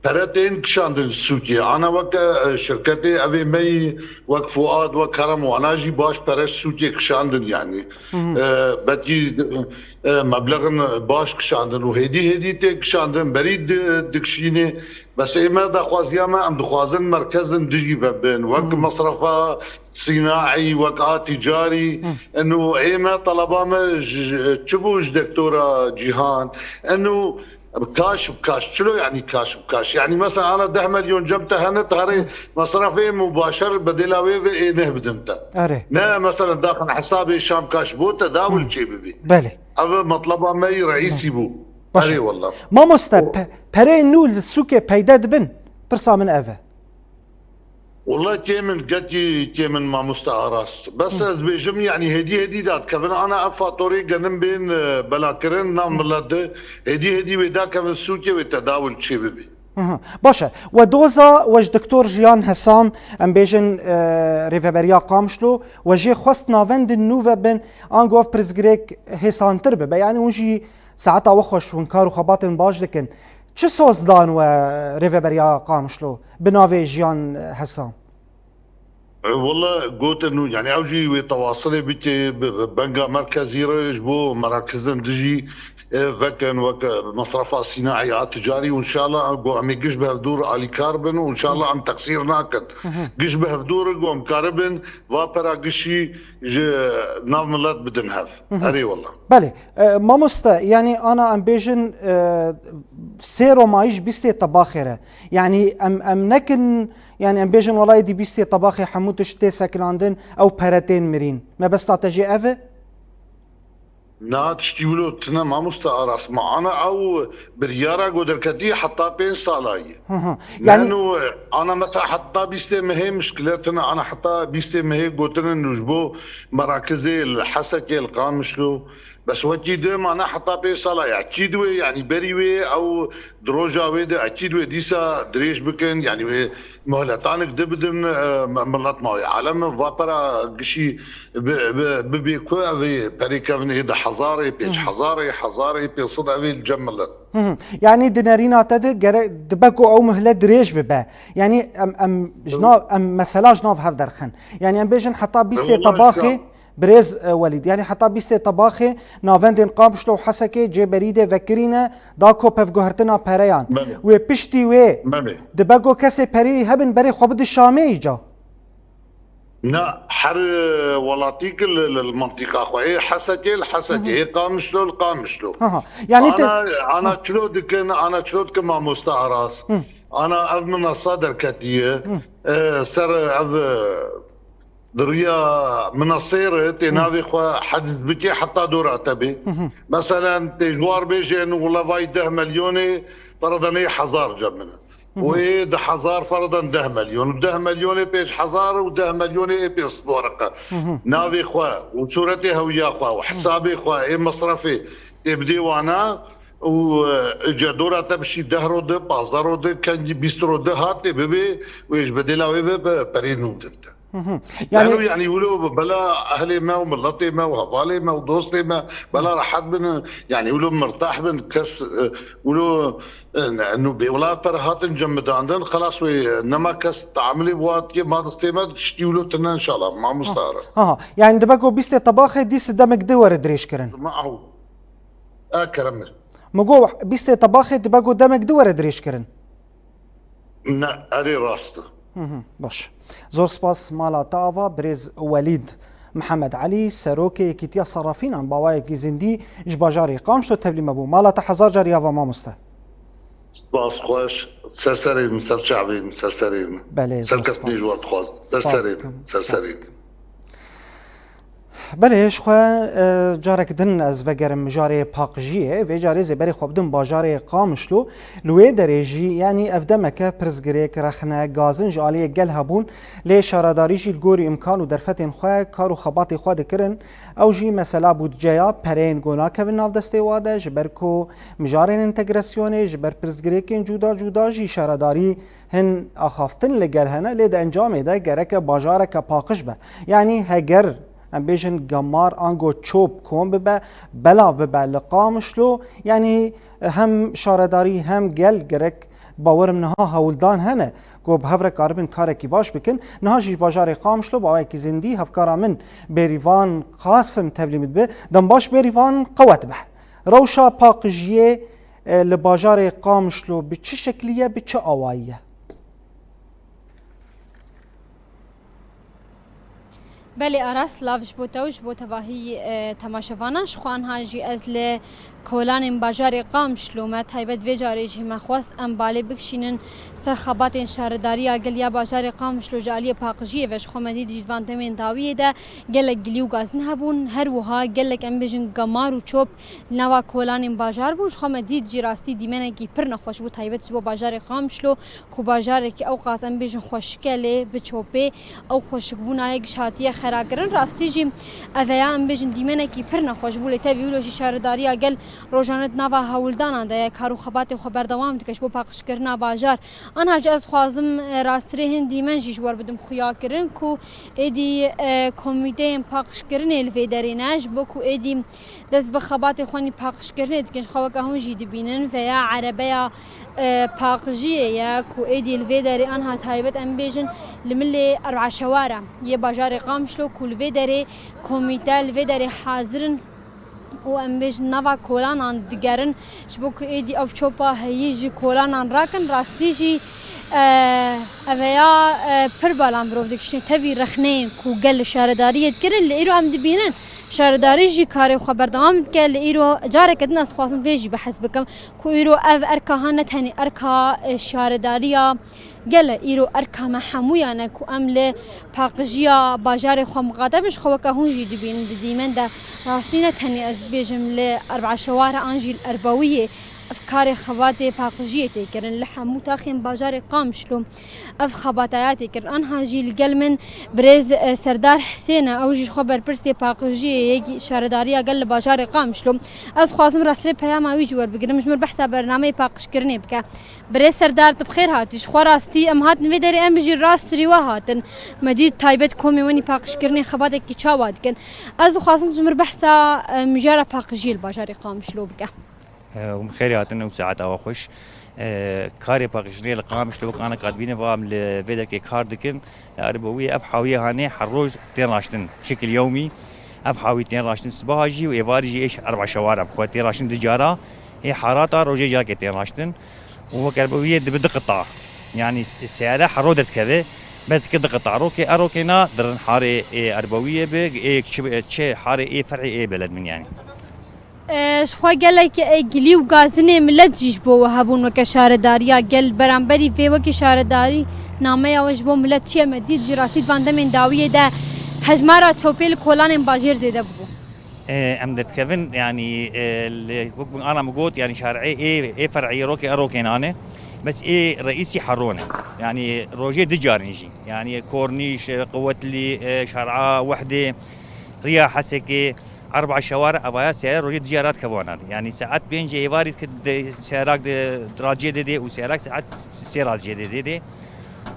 براتين كشاندن السوقي انا وك شركتي ابي مي وك فؤاد وكرم وانا جي باش برش سوقي كشاندن يعني بدي مبلغ باش كشاندن وهدي كشاندن بريد دكشيني بس اما دا خوازيا ما عم دخوازن مركز دجي بين وك مصرفه صناعي وك تجاري انه اما طلبا ما تشوفوش دكتوره جيهان انه بكاش شنو يعني كاش يعني مثلا انا 10 مليون جبتها هنت هري مصرفي مباشر بدلاوي في نهبدنتا لا مثلا داخل حسابي شام كاش بو تداول شيء ببي بله هذا مطلبه مي رئيسي بو بله والله ما مستب بري نول السوق پیدا دبن برسا من اوه والله تيمن قتي تيمن ما مستعراس بس بيجم يعني هدي دات كفن انا افاتوري قدم بين بلاكرين نام ملاد هدي ودا كفن سوتي وتداول شي ببي باشا ودوزا وج دكتور جيان حسام ام بيجن ريفابريا قامشلو وجي خواست نافند النوفا بن انغوف برزغريك هيسانتر ببا يعني ونجي ساعتها وخوش ونكارو خباطن باش لكن چه سوزدان و ريفابريا قامشلو بنافي جيان حسام والله قلت انه يعني اوجي وتواصلي بك بنقا مركزي رجبو مراكزن دجي فكن وك مصرفات صناعيات تجاري وان شاء الله عم يقش بهدور الي كاربن وان شاء الله عم تقصير ناكن قش بهدور قوم كاربن وابرا قشي ناف ملات بدن هاف هري والله بله ما مستا يعني انا ام بيجن سيرو مايش بيستي طباخره يعني ام نكن يعني ام بيجن والله دي بيستي طباخي حموتش تي ساكلاندن او باراتين مرين ما بس تجي افه نا تشتيولو تنا ما مستعرس معنا او بريارة قدر كتي حتى بين صالاي يعني لانه انا مثلا حتى بيستي مهي مشكلتنا انا حتى بيستي مهي قلتنا نجبو مراكزي الحسكي القامشلو بس وكي دم انا حتى بين صالاي اكيد يعني بريوي او دروجا ويدا اكيد ديسا دريش بكن يعني مهلتانك دبدن ملات ماوي عالم فابرا قشي ببيكو افي بريكافن هيدا حضاري بيج حضاري بي صدع في الجملت يعني دينارينا تد دبكو او مهله دريش ببا يعني ام جناب ام مسلا جناب هاف درخن يعني ام بيجن حتى بيستي طباخي بريز وليد يعني حتى بيستي طباخي نافندن قامشلو حسكي جي بريده فكرينا داكو بف جوهرتنا بريان و بيشتي و دباغو كسي بري هبن بري خبد الشامي جا نا حر ولاتيك المنطقه خوي حسكي قامشلو يعني انا شلودك ما مستعراس انا اضمن الصدر كتيه سر دريا من الصير تنافي خو حد بكي حتى دور تبي مثلا تجوار بيجي انه والله فاي 10 مليون فرضا حزار جمنا وده حزار فرضا 10 مليون و10 مليون بيج حزار و10 مليون بيج ورقه نافي خو وصورتي هويا خو وحسابي خو مصرفي تبدي وانا وجا دورة تمشي دهرو ده بازارو ده كان بيسترو ده هاتي ببي ويش بدلا ويبي برينو ده يعني يقولوا بلا اهلي ما وملطي ما وهبالي ما ودوستي ما بلا راحت بن يعني يقولوا مرتاح بن كس يقولوا انه بولا فرهات نجمد عندن خلاص انما كس تعاملي بوات ما دستي ما تشتيولو تنا ان شاء الله ما مستعرض يعني دبكو بيستي طباخي دي سدمك دور دريش كرن معه كرمل مگو بيستي طباخي دبكو دمك دور دريش كرن نا اري راسته باش زور سپاس مالا تاوا بريز وليد محمد علي سروكي كيتيا صرافين عن بوايك زندي جباجاري قامشتو تبليم ابو مالا تحزار جاري افا ما مستا سپاس خوش سرسرين سرشعبين سرسرين بله زور سپاس سرسرين بله شخوا جارك دن از وگرم جاره پاقجیه و جاره زبری خوب دن باجاره قامشلو لوی درجی يعني افدمك پرزگریک رخنه گازن جالیه گل هبون لی شارداری جی الگوری امکان و درفتین خواه کارو خباتی خواه دکرن او جی مثلا بود جایا پرین گونا که ناف دسته واده جبر کو مجارین انتگراسیونه جبر پرزگریکین جدا جی شارداری هن اخافتن لگل هنه لی ده انجام ده گرک باجاره که پاقش به يعني هگر ام بيجن قمار انگو چوب كون ببا بلا ببا لقامشلو يعني هم شارداري هم گل گرك باورم نها هولدان هنه گو بهفره کاربن کارکی باش بکن نها جی باجار قامشلو باوی کی زندی هفکارا من بریوان قاسم تبلیمت به دم باش بریوان قوت به روشا پاقجیه لباجار قامشلو بچه شکلیه بچه آوائیه بله آراس لاوش بوتوش بوتواهی تماشاوانش خوان هاجی از ل کولان بازار قام شلومت هایبت و جاریجی مخواست ام بالی بکشینن سرخابات شهرداری اگل یا بازار قام شلو جالی پاقجیه وش خمدی دیجوان تمن داویه ده گلک گلیو گاز نهبون هر وها گلک ام بجن گمار و چوب نوا کولان بازار بوش خمدی دی راستی دیمنه کی پر نخوش بود هایبت بو بازار قام شلو کو بازار کی اوقات ام بجن خوشکله بچوبه او خوشبونه یک شاتیه خراگرن راستی جیم اویا ام بجن دیمنه کی پر نخوش بوله تا ویولوژی شهرداری اگل روزانه نوا هولدان ده کارو خبات خبر دوام دکش بو پاکش کرنا بازار آنها جز خوازم راستری هندی من جوار بدم خیا کرن کو ادی کمیته پاکش کرن الفیدریناش بو کو ادی دست به خبات خونی پاکش کرن دکش خوا که هم جدی بینن و یا عربیا پاکجیه یا کو ادی الفیدری آنها تایبت ام بیجن لملی اربع شوارع یه بازار قامشلو کل فیدری کمیته الفیدری حاضرن و ام بیج نوا کولان آن دیگرن شبوک ایدی اب چوپا هیجی کولان آن راکن راستی جی اویا پر بالام برو دکشن تبی رخنه کو گل شهرداریت کرن لیرو ام دبینن شهرداری جی کاری خبر دوام که لیرو جاره کدن از خواستم ویجی بحث بکم کو ایرو او ارکاهانه تنی ارکا شهرداریا گل ایرو ارکا محمویانه کو امل پاقجیا بازار خو مقادمش خو که هونجی دبین دیمن ده راستینه تنی از بیجم اربع شوارع انجیل اربویه افکار خوات پاقجیه تکرن لحمو تاخیم بازار قامشلو اف خباتایات کرن آنها جیل گل من برز سردار حسین او جی خبر پرسی پاقجیه یک شهرداری اگل بازار قامشلو از خوازم راسل پیام اوی جوار بگیرم مجمر بحثا برنامه پاقش کرنه بکه برز سردار تبخیر هاتیش خو راستی ام هات نوی داری ام بجی راست ریوا هاتن مدید تایبت کومی ونی پاقش کرنه خبات کی چاواد کن از خوازم مجمر بحثا مجاره پاقجیل بازار قامشلو بکه ومخيراتنا وساعات او خوش كاري باقشري القامش لو كان قادبين فام لفيدك كاردكن اربويه افحاويه هاني حروج تيراشتن بشكل يومي افحاوي تيراشتن سباجي وايفارجي ايش 4 شوارع بخو تيراشتن تجاره هي حاراتا روجي جاك تيراشتن وكربويه بدق قطاع يعني السعر حرودت كذا بس كده قطع روكينا درن حاري اربويه بك شي حاري فرعي بلد من يعني شخوا گلک گلی و گازنه ملت جیش بو هبون وک شهرداری گل برانبری و وک شهرداری نامه اوش بو ملت چه مدید جراتی بنده من داویه ده هجمارا چوپل کولان باجر زده بو امدد كيفن يعني انا موجود يعني شارعي ايه فرعي اروكينانه بس ايه رئيسي حرونه يعني روجي دجارنجي يعني كورنيش قوه لي شارعه وحده ريا حسكي 4 شوارع ابايات سيارات روجي تجارات كوانان يعني ساعات بينجي ايواري سيارات دراجي دي وسيارات ساعات سيارات جديده دي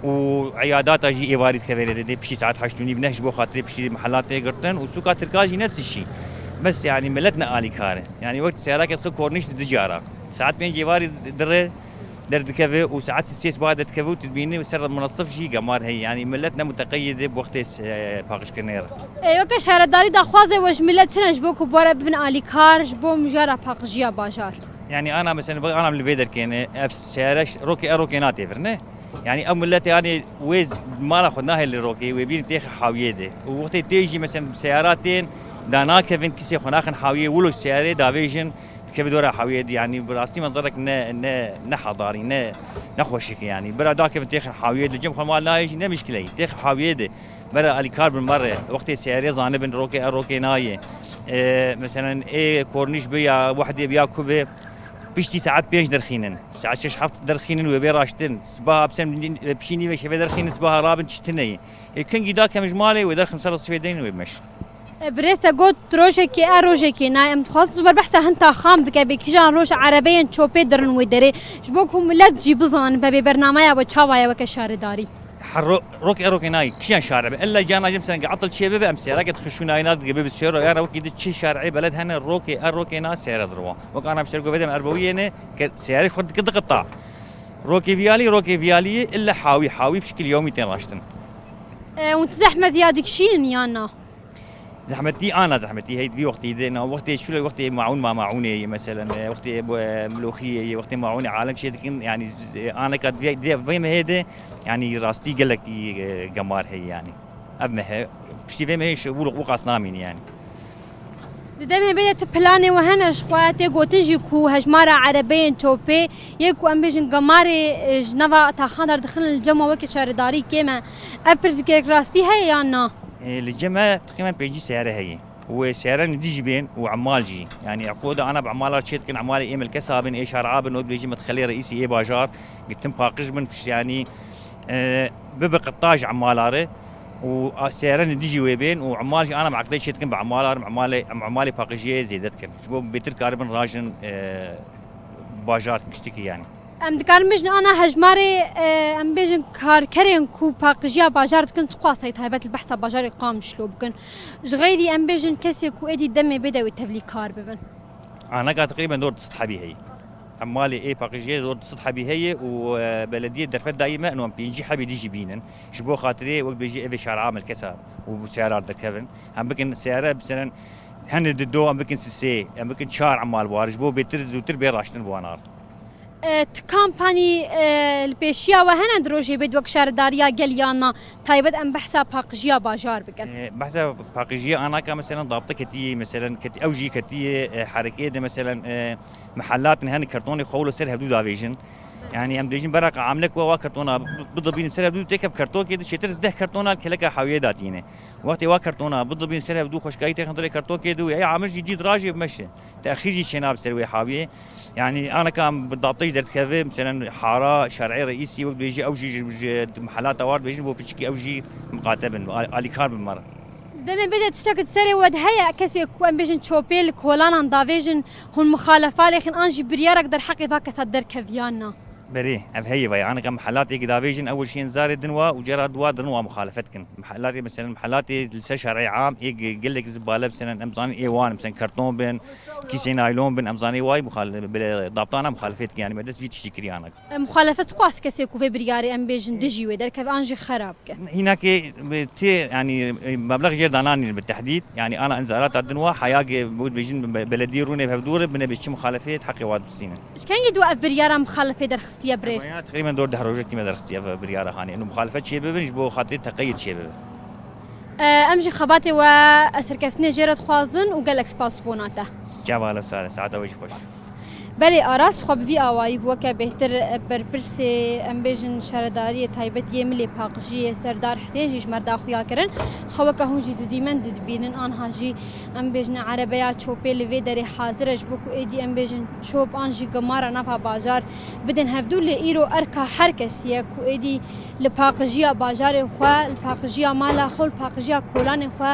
وعيادات اجي ايواري كبيره دي بشي ساعات حشتوني بنهج بو خاطري بشي محلات قرطن وسوقات تركاجي نفس الشيء بس يعني ملتنا الي كاره يعني وقت سيارات تدخل كورنيش تجاره ساعات بينجي ايواري درد كفي وساعات السيس بعد كفي وتبيني وسر منصف شيء قمار هي يعني ملتنا متقيده بوقت باقش كنير ايوه كشهرداري داخوازه وش ملت تنج بو كبار ابن علي كارج بو مجرى باقجيا باشار يعني انا مثلا انا من الفيدر كان اف سيارش روكينات يفرنه يعني ام ملت يعني ويز ما ناخذناها اللي روكي ويبين تيخ حاويه وقت تيجي مثلا سياراتين دانا كيفن كيسي خناخن حاويه ولو سياره دافيجن كيف دورة حاوية يعني براستي منظرك ن حضاري نخوشك يعني برا دا كيف تاخذ حاوية الجم خمال لا يجي لا مشكلة تاخذ حاوية دي برا الكار بالمرة وقت السيارة زانبن روكي ناية مثلا كورنيش بيا وحدة بيا كوبي بيشتي ساعات بيش درخينن ساعات 6 حفت درخينن وبي راشتن صباح بسم بشيني وش درخين صباح رابن تشتني كان جدا كمجمالي ودرخم صار السويدين وبمش بريسا قلت روجكي روجكي نايم خلاص جبر بحث هنتا خام بكيجان روج عربيا تشوبي درن ودري جبوكم لا تجيب زان ببرنامج ابو تشاوايا وكشهرداري روكي ناي كشان شارع الا جانا جمسن قعطل شي بامس راقد خشونا عينات قبل بالسير يا روكي دتشي شارعي بلد هنا روكي ناس سير دروا وكان بشرقو بدم اربويه سياري خد كده قطاع روكي فيالي الا حاوي بشكل يومي تنراشتن وانت زحمه زيادك شين يانا زحمتي هي في وقتي دينا وقتي شو وقتي معون ما معوني مثلا وقتي ملوخيه وقتي معوني عالم شيء لكن يعني انا كنت في هيدا يعني راستي قال لك قمار هي يعني ابمه پشتی وی میش وقاص نامین يعني دەمێ بێت پلانێ وە هەنەش خوا تێ گوتنجی کو هەژمارە عەرەبەیەن چۆپێ یەک و ئەم بێژن گەمارێ ژنەڤا تاخاندار دخن جەمە وەکی شارەداری کێمە ئە پرسکێک راستی هەیە یان نا؟ الجمع تقريبا بيجي سعره هي وسعره نديجي بين وعمال جي يعني عقوده انا بعمالات شيت كن عمالي ايمل كسابن اي شارعابن ود بيجي متخلي رئيسي اي باجار قلت باقش من يعني ببقى قطاج عمالاره وسعره نديجي ويبين وعمال انا معقدي شيت كن بعمالار عمالي باقجيه زيدت كن شبو بيتر كاربن راجن باجار مشتكي يعني ئەم دکارم بێژن ئانا هەژمارێ ئەم بێژن کارکەرێن کو پاقژیا باژار دکن قاسەی تایبەت بەحسا باژاری قامشلۆ بکەن ژغەیری ئەم بێژن کەسێک و ئێدی دەمێ بێدەوێت تەبلی کار ببن انا قاعد تقريبا دور صحابي هي عمالي اي باقجيه دور صحابي هي وبلديه درفت دائما انه بيجي حبي يجي بينن شبو خاطري وقت بيجي افي شارع عامل كسب وسعرات دكفن هم بكن سعره مثلا هن دو هم بكن سي هم بكن شارع عمال بوارج بو بيترز وتر بيراشتن بوانار کامپانی الپێشیا و هەنە درۆژێ بێت وەک شارەداریا گەلیاننا تایبەت ئەم بەحسا پاقژیا باژار بکەن بحث باقجيه انا مثلا ضابطه كتيه مثلا كتي اوجي كتيه حركيه مثلا محلات هن كرتوني خولو سر هدو دافيجن يعني ام ديجن برق عاملك وا كرتونه بضبين سر هدو تكف كرتون كده شتر ده كرتونه كلك حاويه داتينه وقت وا كرتونه بضبين سر هدو خوشكاي تخندري كرتون كده اي عامل جي دراجي بمشي تاخير جي شناب سروي حاويه يعني انا كان بالضبطي درت كذا مثلا حاره شرعي رئيسي وقت بيجي اوجي محلات اوارد بيجي بو بيشكي اوجي مقاتبن الي كار بالمره دەمێ بێت شتێکت سەرێ وەد هەیە کەسێک ئەم بێژن چۆپێل کۆلانان داوێژن هون مخالفا لێخن ئانژی بریارێک دەرحەقی با کەسە دەرکەڤیاننا بري هي وي انا كم محلات دافيجن اول شيء نزار دنوا وجرى دوا دنوا مخالفتكن محلات مثلا محلات لسه شرعي عام يقول لك زباله مثلا امزان ايوان مثلا كرتون بين كيسين نايلون بين امزاني واي ضابطانا مخالفتك يعني ما دس جيت تشكري انا مخالفت خاص كسيك وفي برياري ام بيجن دجي ودر كيف انجي خراب هناك يعني مبلغ غير داناني بالتحديد يعني انا انزالات الدنوا حياقي بيجن بلديه روني بهدور بنا بيش مخالفات حقي واد بسينا ايش كان يدوا بريارا مخالفه درخ بريس تقريبا دور ده روجتي ما درستي في برياره هاني انه مخالفه شيء ببنش بو خاطر تقيد شيء امجي خباتي وسركفتني جيرت خوازن وقالك سباس بوناته جوال ساعات وجه فش بله آراس خواب وی آوایی بو که بهتر برپرس ام بیژن شهرداری تایبت یملی پاقجی سردار حسین جیش مردا خویا کرن خو که هون جدی دیمن دبینن آنها جی ام بیژن عربیا چوپی لوی دری حاضرش بو کو ایدی ام بیژن چوب آنجی گمارا نفا بازار بدن هفدو لیرو ارکا هر کسی کو ایدی لپاقجی بازار خو الپاقجی مالا خو الپاقجی کولان خو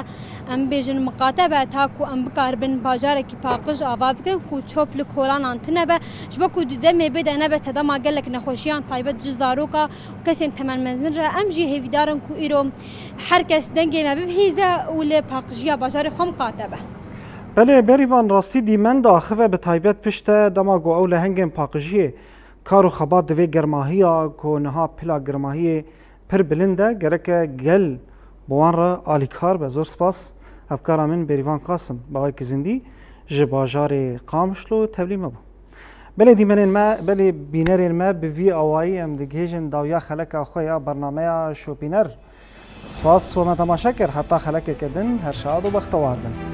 ام بیژن مقاطبه تا کو ام بکار بن بازار کی پاقج آوا بکن کو چوب لکولان انت نبا جبكو دمي بدا نبا تدما قال لك نخوشيان طيبت جزاروكا وكسين ثمن منزل را امجي هي دارن كو ايرو حركس دنگي ما بهيزا ولا باقجيا بازار خم قاتبه بله بریوان راستی دیمن داخوه به تایبت پشت دما گو اول هنگم پاقجیه کارو خبات دوی گرماهیا کو نها پلا گرماهی پر بلنده گرک گل بوان را آلیکار به زور سپاس افکارا من بریوان قاسم باقی کزندی جباجار قامشلو تبلیم ابو بله دیمنین ما بله بینرین ما به وی آوایی ام دیگهجن داویا خلق خویا برنامه شو بینر سپاس و ما تماشا کر حتی خلق کدن هر شاد و بختوار بن